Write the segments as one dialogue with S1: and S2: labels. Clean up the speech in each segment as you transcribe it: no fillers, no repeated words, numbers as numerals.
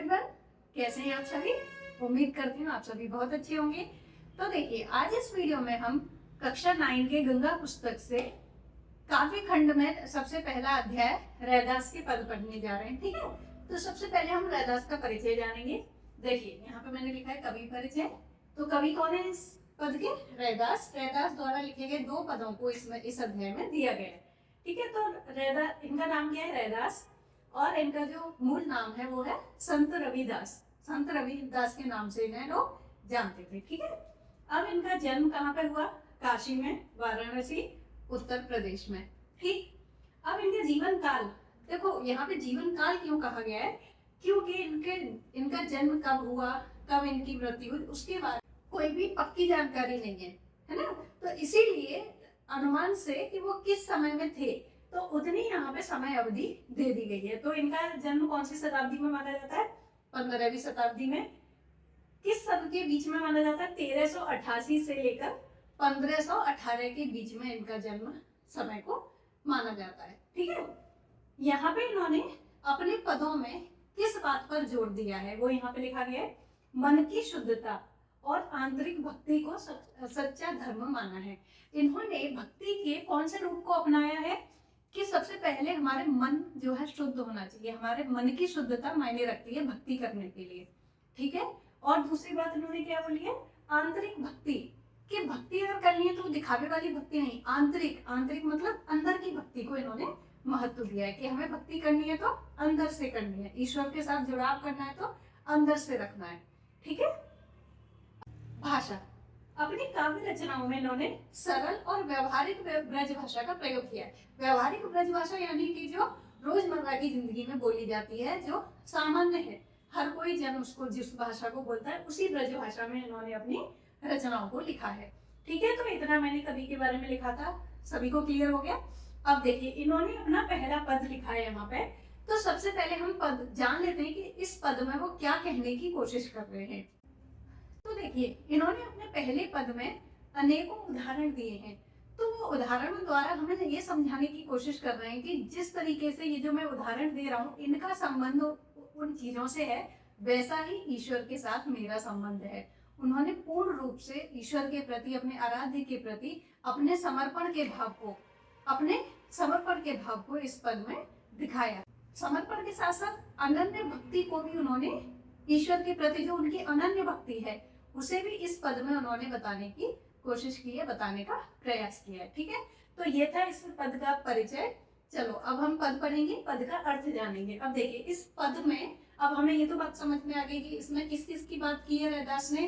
S1: Everyone, कैसे हैं आप सभी। उम्मीद करती हूँ आप सभी बहुत अच्छे होंगे। तो देखिए, आज इस वीडियो में हम कक्षा 9 के गंगा पुस्तक से काव्य खंड में सबसे पहला अध्याय रैदास के पद पढ़ने जा रहे हैं। ठीक है, तो सबसे पहले हम रैदास का परिचय जानेंगे। देखिए, यहाँ पे मैंने लिखा है कवि परिचय। तो कवि कौन है इस पद के? रैदास। रैदास द्वारा लिखे गए 2 पदों को इसमें इस अध्याय में दिया गया है। ठीक है, तो रैदास, इनका नाम क्या है? रैदास। और इनका जो मूल नाम है वो है संत रविदास। संत रविदास के नाम से इन्हें लोग जानते थे। ठीक है, अब इनका जन्म कहाँ पे हुआ? काशी में, वाराणसी, उत्तर प्रदेश में। ठीक, अब इनके जीवन काल, देखो यहाँ पे जीवन काल क्यों कहा गया है? क्योंकि इनका जन्म कब हुआ, कब इनकी मृत्यु हुई, उसके बारे में कोई भी पक्की जानकारी नहीं है ना। तो इसीलिए अनुमान से कि वो किस समय में थे, तो उतनी यहाँ पे समय अवधि दे दी गई है। तो इनका जन्म कौन सी शताब्दी में माना जाता है? 15वीं शताब्दी में। किस सन के बीच में माना जाता है? 1388 से लेकर 1518 के बीच में इनका जन्म समय को माना जाता है। ठीक है, यहाँ पे इन्होंने अपने पदों में किस बात पर जोर दिया है वो यहाँ पे लिखा गया है। मन की शुद्धता और आंतरिक भक्ति को सच्चा धर्म माना है। इन्होंने भक्ति के कौन से रूप को अपनाया है कि सबसे पहले हमारे मन जो है शुद्ध होना चाहिए। हमारे मन की शुद्धता मायने रखती है भक्ति करने के लिए। ठीक है, और दूसरी बात इन्होंने क्या बोली है? आंतरिक भक्ति। कि भक्ति अगर करनी है तो दिखावे वाली भक्ति नहीं, आंतरिक। आंतरिक मतलब अंदर की भक्ति को इन्होंने महत्व दिया है कि हमें भक्ति करनी है तो अंदर से करनी है, ईश्वर के साथ जुड़ाव करना है तो अंदर से रखना है। ठीक है, भाषा। अपनी काव्य रचनाओं में इन्होंने सरल और व्यवहारिक ब्रज भाषा का प्रयोग किया है। व्यवहारिक ब्रज भाषा यानी कि जो रोजमर्रा की जिंदगी में बोली जाती है, जो सामान्य है, हर कोई जन उसको जिस भाषा को बोलता है उसी ब्रज भाषा में इन्होंने अपनी रचनाओं को लिखा है। ठीक है, तो इतना मैंने कवि के बारे में लिखा था, सभी को क्लियर हो गया। अब देखिए, इन्होंने अपना पहला पद लिखा है यहाँ पे। तो सबसे पहले हम पद जान लेते हैं कि इस पद में वो क्या कहने की कोशिश कर रहे हैं। तो देखिए, इन्होंने अपने पहले पद में अनेकों उदाहरण दिए हैं। तो वो उदाहरणों द्वारा हमें ये समझाने की कोशिश कर रहे हैं कि जिस तरीके से ये जो मैं उदाहरण दे रहा हूँ, इनका संबंध उन चीजों से है, वैसा ही ईश्वर के साथ मेरा संबंध है। उन्होंने पूर्ण रूप से ईश्वर के प्रति, अपने आराध्य के प्रति अपने समर्पण के भाव को इस पद में दिखाया। समर्पण के साथ साथ अनन्य भक्ति को भी उन्होंने, ईश्वर के प्रति जो उनकी अनन्य भक्ति है उसे भी इस पद में उन्होंने बताने की कोशिश की है, बताने का प्रयास किया है। ठीक है, तो ये था इस पद का परिचय। चलो अब हम पद पढ़ेंगे, पद का अर्थ जानेंगे। अब देखिए, इस पद में अब हमें ये तो बात समझ में आ गई कि इसमें किस किस की बात की है रैदास ने?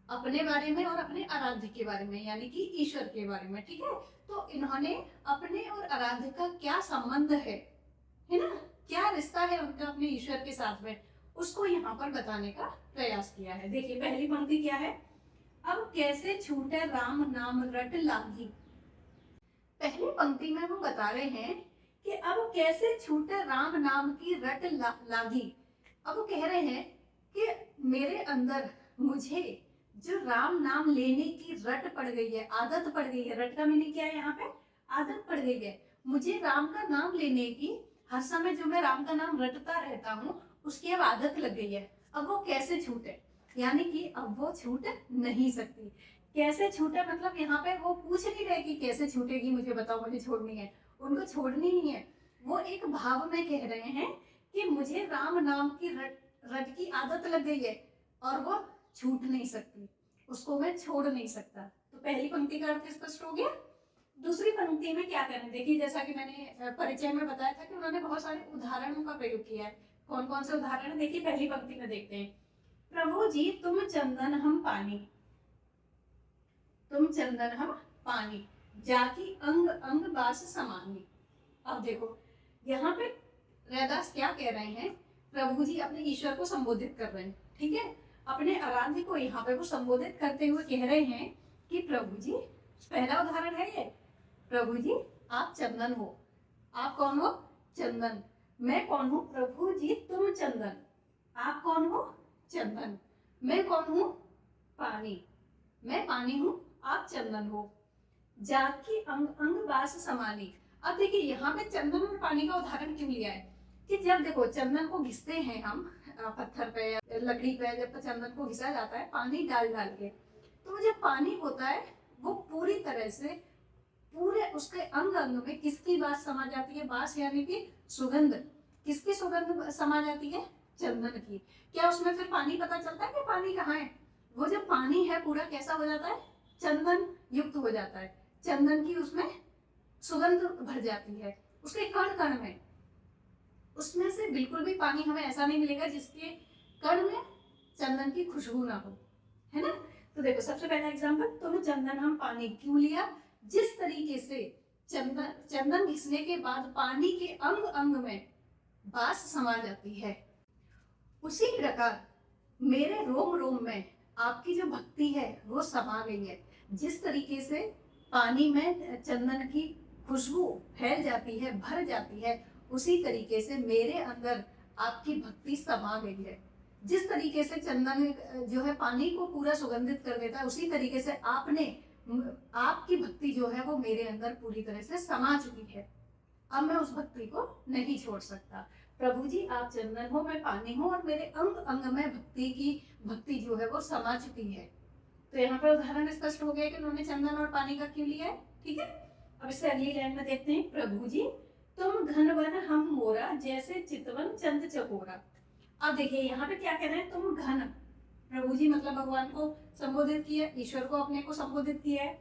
S1: अपने बारे में और अपने आराध्य के बारे में, यानी कि ईश्वर के बारे में। ठीक है, तो इन्होंने अपने और आराध्य का क्या संबंध है ना, क्या रिश्ता है उनका अपने ईश्वर के साथ में, उसको यहाँ पर बताने का प्रयास किया है। देखिए, पहली पंक्ति क्या है? अब कैसे छूटे राम नाम रट लागी। पहली पंक्ति में वो बता रहे हैं कि अब कैसे छूटे राम नाम की रट लागी। अब वो कह रहे हैं कि मेरे अंदर मुझे जो राम नाम लेने की रट पड़ गई है, आदत पड़ गई है। रट का मीनिंग क्या है यहाँ पे? आदत पड़ गई है। मुझे राम का नाम लेने की, हर समय जो मैं राम का नाम रटता रहता हूँ, उसकी अब आदत लग गई है। अब वो कैसे छूटे, यानी कि अब वो छूट नहीं सकती। कैसे छूटे मतलब यहाँ पे वो पूछ नहीं रहे कि कैसे छूटेगी, मुझे बताओ, मुझे छोड़नी है। उनको छोड़नी नहीं है, वो एक भाव में कह रहे हैं कि मुझे राम नाम की रट की आदत लग गई है और वो छूट नहीं सकती, उसको मैं छोड़ नहीं सकता। तो पहली पंक्ति का अर्थ स्पष्ट हो गया। दूसरी पंक्ति में क्या करें? देखिए, जैसा कि मैंने परिचय में बताया था कि उन्होंने बहुत सारे उदाहरणों का प्रयोग किया है। कौन कौन से उदाहरण? देखिए, पहली पंक्ति में देखते हैं। प्रभु जी तुम चंदन हम पानी, तुम चंदन हम पानी, जाकी अंग अंग बास समानी। अब देखो, यहाँ पे रैदास क्या कह रहे हैं? प्रभु जी अपने ईश्वर को संबोधित कर रहे हैं। ठीक है, अपने आराध्य को यहाँ पे वो संबोधित करते हुए कह रहे हैं कि प्रभु जी, पहला उदाहरण है ये, प्रभु जी आप चंदन हो। आप कौन हो? चंदन। मैं कौन हूँ? प्रभु जी तुम चंदन। आप कौन हो? चंदन। मैं कौन हूँ? पानी। मैं पानी हूँ, आप चंदन हो। जाकी अंग अंग बास समानी। अब देखिए, यहाँ पे चंदन और पानी का उदाहरण क्यों लिया है कि जब देखो चंदन को घिसते हैं हम, पत्थर पे या लकड़ी पे जब चंदन को घिसा जाता है पानी डाल डाल के, तो वो जब पानी होता है वो पूरी तरह से पूरे उसके अंग अंग में किसकी बात समा जाती है? बास यानी कि सुगंध। किसकी सुगंध समा जाती है? चंदन की। क्या उसमें फिर पानी पता चलता है कि पानी कहाँ है? वो जब पानी है पूरा कैसा हो जाता है? चंदन युक्त हो जाता है। चंदन की उसमें सुगंध भर जाती है उसके कण कण में। उसमें से बिल्कुल भी पानी हमें ऐसा नहीं मिलेगा जिसके कण में चंदन की खुशबू ना हो, है ना। तो देखो सबसे पहला एग्जांपल, तो चंदन हम पानी क्यों लिया? जिस तरीके से चंदन घिसने के बाद पानी के अंग अंग में बास समा जाती है, उसी प्रकार मेरे रोम रोम में आपकी जो भक्ति है वो समा गई है। जिस तरीके से पानी में चंदन की खुशबू फैल जाती है, भर जाती है, उसी तरीके से मेरे अंदर आपकी भक्ति समा गई है। जिस तरीके से चंदन जो है पानी को पूरा सुगंधित कर देता है, उसी तरीके से आपकी भक्ति जो है वो मेरे अंदर पूरी तरह से समा चुकी है। अब मैं उस भक्ति को नहीं छोड़ सकता। प्रभु जी आप चंदन हो, मैं पानी हूँ, और मेरे अंग अंग में भक्ति जो है वो समा चुकी है। तो यहाँ पर उदाहरण स्पष्ट हो गया कि उन्होंने चंदन और पानी का क्यों लिया है। ठीक है, अब इससे अगली लाइन में देखते हैं। प्रभु जी तुम घन वन हम मोरा, जैसे चितवन चंद चकोरा। अब देखिए यहाँ पे क्या कह रहे हैं? तुम घन, प्रभु जी मतलब भगवान को संबोधित किया, ईश्वर को अपने को संबोधित किया है।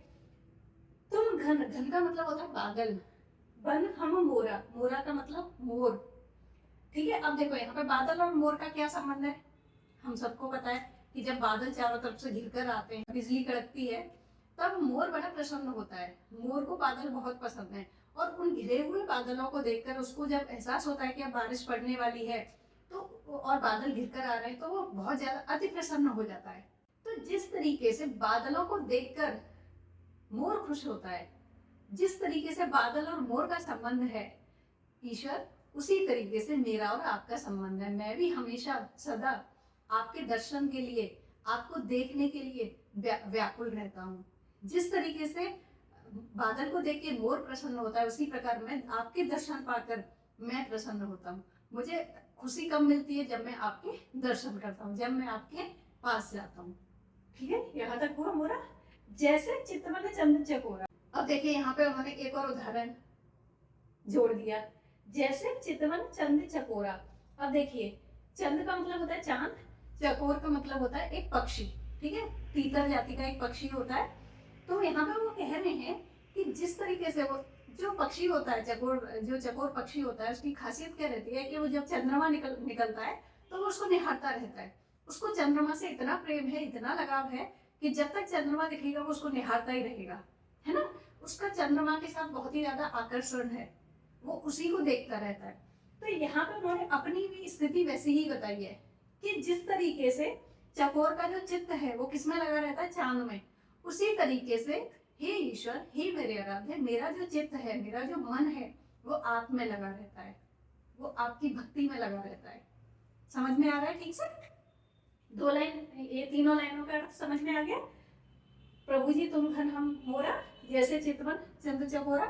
S1: तुम घन, घन का मतलब होता है बादल। वन हम मोरा, मोरा का मतलब मोर। ठीक है, अब देखो यहाँ पे बादल और मोर का क्या संबंध है? हम सबको पता है कि जब बादल चारों तरफ से घिर कर आते हैं, बिजली कड़कती है, तब मोर बड़ा प्रसन्न होता है। मोर को बादल बहुत पसंद है, और उन घिरे हुए बादलों को देखकर उसको जब एहसास होता है कि अब बारिश पड़ने वाली है, तो और बादल घिर कर आ रहे हैं, तो वो बहुत ज्यादा अति प्रसन्न हो जाता है। तो जिस तरीके से बादलों को देखकर मोर खुश होता है, जिस तरीके से बादल और मोर का संबंध है ईश्वर, उसी तरीके से मेरा और आपका संबंध है। मैं भी हमेशा सदा आपके दर्शन के लिए, आपको देखने के लिए व्याकुल रहता हूँ। जिस तरीके से बादल को देख के मोर प्रसन्न होता है, उसी प्रकार मैं आपके दर्शन पाकर मैं प्रसन्न होता हूँ। मुझे खुशी कब मिलती है? जब मैं आपके दर्शन करता हूँ, जब मैं आपके पास जाता हूँ। ठीक है, यहाँ तक हुआ मोरा। जैसे चितवन चंद चकोरा। अब देखिए यहाँ पे उन्होंने एक और उदाहरण जोड़ दिया, जैसे चितवन चंद चकोरा। अब देखिए चंद का मतलब होता है चांद, चकोर का मतलब होता है एक पक्षी। ठीक है, तीतर जाति का एक पक्षी होता है। तो यहाँ पे वो कह रहे हैं कि जिस तरीके से वो जो पक्षी होता है, जो चकोर पक्षी होता है, उसकी खासियत क्या रहती है कि वो जब चंद्रमा निकलता है तो वो उसको निहारता रहता है। उसको चंद्रमा से इतना प्रेम है, इतना लगाव है कि जब तक चंद्रमा दिखेगा वो उसको निहारता ही रहेगा, है ना। उसका चंद्रमा के साथ बहुत ही ज्यादा आकर्षण है, वो उसी को देखता रहता है। तो यहाँ पे उन्होंने अपनी भी स्थिति वैसी ही बताई है कि जिस तरीके से चकोर का जो चित्त है वो किसमें लगा रहता है? चांद में। उसी तरीके से हे ईश्वर, हे मेरे आराध्य, मेरा जो चित्त है, मेरा जो मन है, वो आप में लगा रहता है, वो आपकी भक्ति में लगा रहता है। समझ में आ रहा है ठीक से? दो लाइन, ये तीनों लाइनों का अर्थ समझ में आ गया। प्रभु जी तुम घन हम मोरा, जैसे चितवन चंद चकोरा।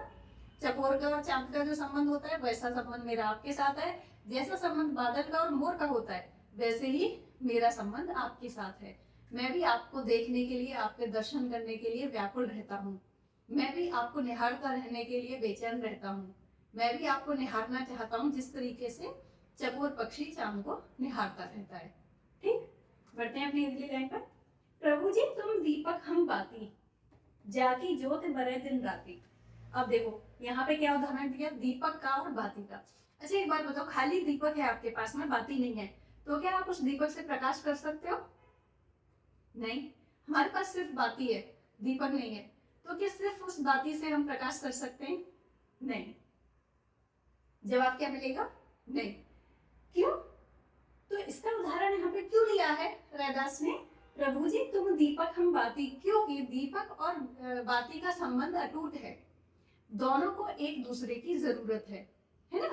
S1: चकोर का और चांद का जो संबंध होता है वैसा संबंध मेरा आपके साथ है। जैसा संबंध बादल का और मोर का होता है, वैसे ही मेरा संबंध आपके साथ है। मैं भी आपको देखने के लिए, आपके दर्शन करने के लिए व्याकुल रहता हूँ। मैं भी आपको निहारता रहने के लिए बेचैन रहता हूँ। मैं भी आपको निहारना चाहता हूँ जिस तरीके से चकोर पक्षी चांद को निहारता रहता है। ठीक, बढ़ते हैं अपनी अगली लाइन पर। प्रभु जी तुम दीपक हम बाती, जाकी ज्योत बरे दिन राती। अब देखो यहाँ पे क्या उदाहरण दिया? दीपक का और बाती का। अच्छा एक बात बताओ, खाली दीपक है आपके पास में, बाती नहीं है, तो क्या आप उस दीपक से प्रकाश कर सकते हो? नहीं, हमारे पास सिर्फ बाती है, दीपक नहीं है। तो क्या सिर्फ उस बाती से हम प्रकाश कर सकते हैं? नहीं। जवाब क्या मिलेगा? नहीं। क्यों? तो इसका उदाहरण यहाँ पे क्यों लिया है रैदास ने? प्रभु जी तुम दीपक हम बाती, क्योंकि दीपक और बाती का संबंध अटूट है। दोनों को एक दूसरे की जरूरत है ना।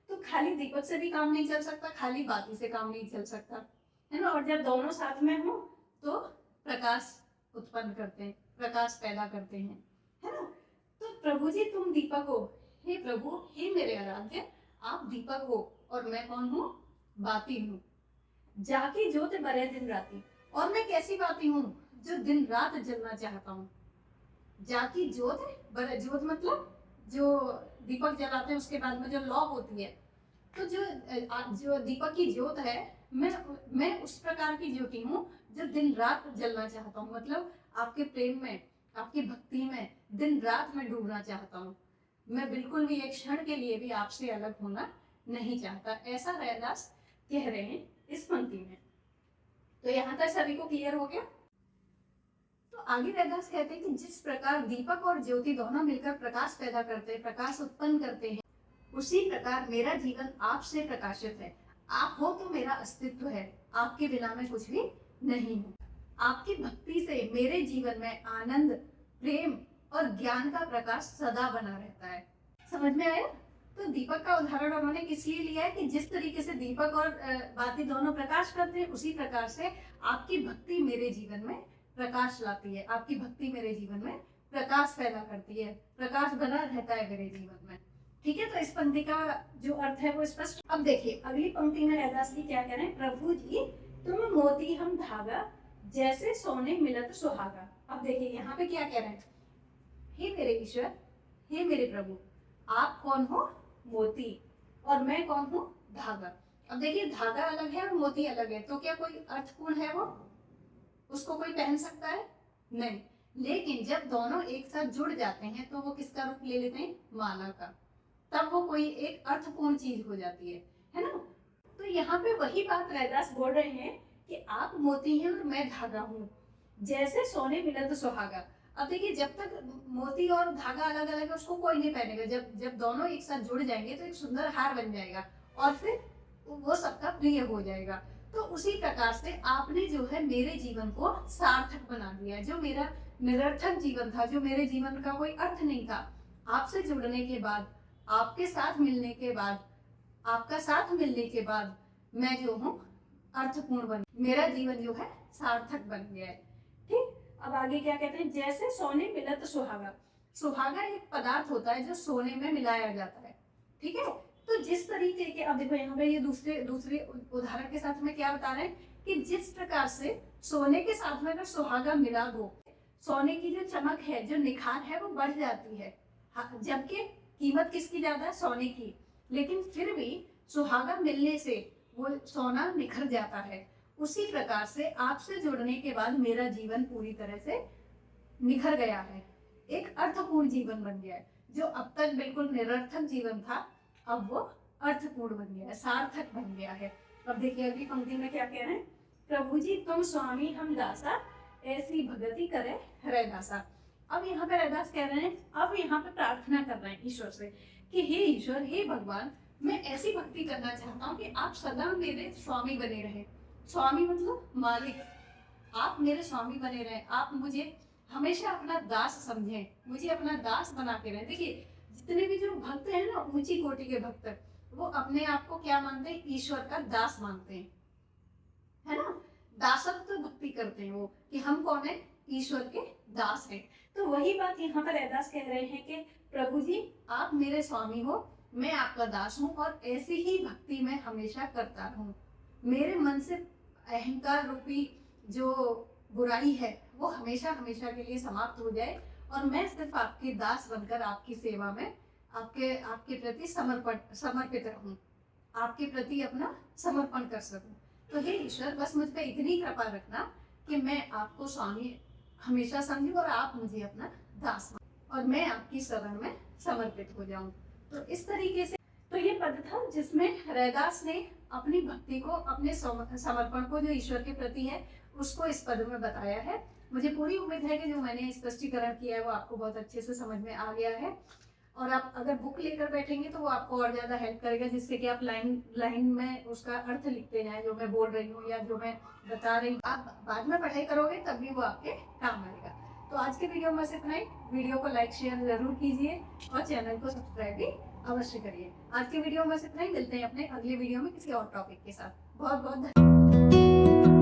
S1: तो खाली दीपक से भी काम नहीं चल सकता, खाली बाती से काम नहीं चल सकता, है ना। और जब दोनों साथ में हो तो प्रकाश उत्पन्न करते हैं, प्रकाश पैदा करते हैं, है ना। तो प्रभु जी तुम दीपक हो, हे प्रभु, हे मेरे आराध्य, आप दीपक हो और मैं कौन हूँ? बाती हूँ। जाकी ज्योत बरे दिन राती, और मैं कैसी बाती हूँ जो दिन रात जलना चाहता हूँ। जाकी ज्योत बरे, ज्योत मतलब जो दीपक जलाते हैं उसके बाद में जो लौ होती है, तो जो दीपक की ज्योत है, मैं उस प्रकार की ज्योति हूँ जो दिन रात जलना चाहता हूँ। मतलब आपके प्रेम में, आपकी भक्ति में दिन रात में डूबना चाहता हूँ। मैं बिल्कुल भी एक क्षण के लिए भी आपसे अलग होना नहीं चाहता, ऐसा रैदास कह रहे हैं इस पंक्ति में। तो यहाँ तक सभी को क्लियर हो गया। तो आगे रैदास कहते हैं कि जिस प्रकार दीपक और ज्योति दोनों मिलकर प्रकाश पैदा करते हैं, प्रकाश उत्पन्न करते हैं, उसी प्रकार मेरा जीवन आपसे प्रकाशित है। आप हो तो मेरा अस्तित्व है, आपके बिना मैं कुछ भी नहीं हूँ। आपकी भक्ति से मेरे जीवन में आनंद, प्रेम और ज्ञान का प्रकाश सदा बना रहता है। समझ में आया? तो दीपक का उदाहरण उन्होंने किस लिए लिया है कि जिस तरीके से दीपक और बाती दोनों प्रकाश करते हैं, उसी प्रकार से आपकी भक्ति मेरे जीवन में प्रकाश लाती है। आपकी भक्ति मेरे जीवन में प्रकाश पैदा करती है, प्रकाश बना रहता है मेरे जीवन में। ठीक है, तो इस पंक्ति का जो अर्थ है वो स्पष्ट। अब देखिए अगली पंक्ति में रैदास जी क्या कह रहे हैं, प्रभु जी तुम मोती हम धागा, जैसे सोने मिलत सुहागा। अब देखिए यहाँ पे क्या कह रहे हैं, हे मेरे ईश्वर, हे मेरे प्रभु, आप कौन हो? मोती, और मैं कौन हूँ? धागा। अब देखिए धागा अलग है और मोती अलग है, तो क्या कोई अर्थपूर्ण है वो? उसको कोई पहन सकता है? नहीं। लेकिन जब दोनों एक साथ जुड़ जाते हैं तो वो किसका रूप ले लेते हैं? माला का। तब वो कोई एक अर्थपूर्ण चीज हो जाती है ना? तो यहाँ पे वही बात रैदास बोल रहे हैं कि आप मोती हैं और मैं धागा हूँ, जैसे सोने मिले तो सुहागा। अब देखिए जब तक मोती और धागा अलग अलग है उसको कोई नहीं पहनेगा, जब दोनों एक साथ जुड़ जाएंगे तो एक सुंदर हार बन जाएगा और फिर वो सबका प्रिय हो जाएगा। तो उसी प्रकार से आपने जो है मेरे जीवन को सार्थक बना दिया। जो मेरा निरर्थक जीवन था, जो मेरे जीवन का कोई अर्थ नहीं था, आपसे जुड़ने के बाद, आपके साथ मिलने के बाद, आपका साथ मिलने के बाद मैं जो हूँ अर्थपूर्ण बन, मेरा जीवन जो है सार्थक बन गया है। ठीक, अब आगे क्या कहते हैं, जैसे सोने मिलत सुहागा। सुहागा एक पदार्थ होता है जो सोने में मिलाया जाता है। ठीक है, तो जिस तरीके के, अब देखो यहाँ पे ये दूसरे उदाहरण के साथ में क्या बता रहे हैं कि जिस प्रकार से सोने के साथ में अगर सुहागा मिला दो, सोने की जो चमक है, जो निखार है वो बढ़ जाती है। जबकि कीमत किसकी ज्यादा है? सोने की। लेकिन फिर भी सुहागा मिलने से वो सोना निखर जाता है। उसी प्रकार से आपसे जुड़ने के बाद मेरा जीवन पूरी तरह से निखर गया है, एक अर्थपूर्ण जीवन बन गया है। जो अब तक बिल्कुल निरर्थक जीवन था अब वो अर्थपूर्ण बन गया है, सार्थक बन गया है। अब देखिए अगली पंक्ति में क्या कह रहे हैं, प्रभु जी तुम स्वामी हम दासा, ऐसी भगति करे रैदासा। अब यहाँ पे रैदास कह रहे हैं, अब यहाँ पे प्रार्थना कर रहे हैं ईश्वर से कि हे ईश्वर, हे भगवान, मैं ऐसी भक्ति करना चाहता हूँ कि आप सदा मेरे स्वामी बने रहे। स्वामी मतलब मालिक, आप मेरे स्वामी बने रहे, आप मुझे हमेशा अपना दास समझें, मुझे अपना दास बना के रहे। देखिए जितने भी जो भक्त हैं ना, ऊंची कोटि के भक्त, वो अपने आप को क्या मानते हैं? ईश्वर का दास मानते हैं, है ना? दासत्व भक्ति करते हैं वो, कि हम कौन है? ईश्वर के दास हैं। तो वही बात यहाँ पर रैदास कह रहे हैं कि प्रभु जी आप मेरे स्वामी हो, मैं आपका दास हूँ, और ऐसी ही भक्ति मैं हमेशा करता रहूं। मेरे मन से अहंकार रूपी जो बुराई है वो हमेशा हमेशा के लिए समाप्त हो जाए, और मैं सिर्फ आपके दास बनकर आपकी सेवा में आपके प्रति समर्पित रहूं, आपके प्रति अपना समर्पण कर सकूं। तो हे ईश्वर, बस मुझ पे इतनी कृपा रखना कि मैं आपको स्वामी हमेशा समझूं और आप मुझे अपना दास मानो और मैं आपकी शरण में समर्पित हो जाऊं। तो इस तरीके से तो ये पद था जिसमें रैदास ने अपनी भक्ति को, अपने समर्पण को जो ईश्वर के प्रति है उसको इस पद में बताया है। मुझे पूरी उम्मीद है कि जो मैंने स्पष्टीकरण किया है वो आपको बहुत अच्छे से समझ में आ गया है, और आप अगर बुक लेकर बैठेंगे तो वो आपको और ज्यादा हेल्प करेगा, जिससे कि आप लाइन में उसका अर्थ लिखते जाएं, जो मैं बोल रही हूँ या जो मैं बता रही हूँ। आप बाद में पढ़ाई करोगे तब भी वो आपके काम आएगा। तो आज के वीडियो में सिर्फ नहीं, वीडियो को लाइक शेयर जरूर कीजिए और चैनल को सब्सक्राइब भी अवश्य करिए। आज के वीडियो में सिर्फ नहीं, मिलते हैं अपने अगले वीडियो में किसी और टॉपिक के साथ। बहुत बहुत धन्यवाद।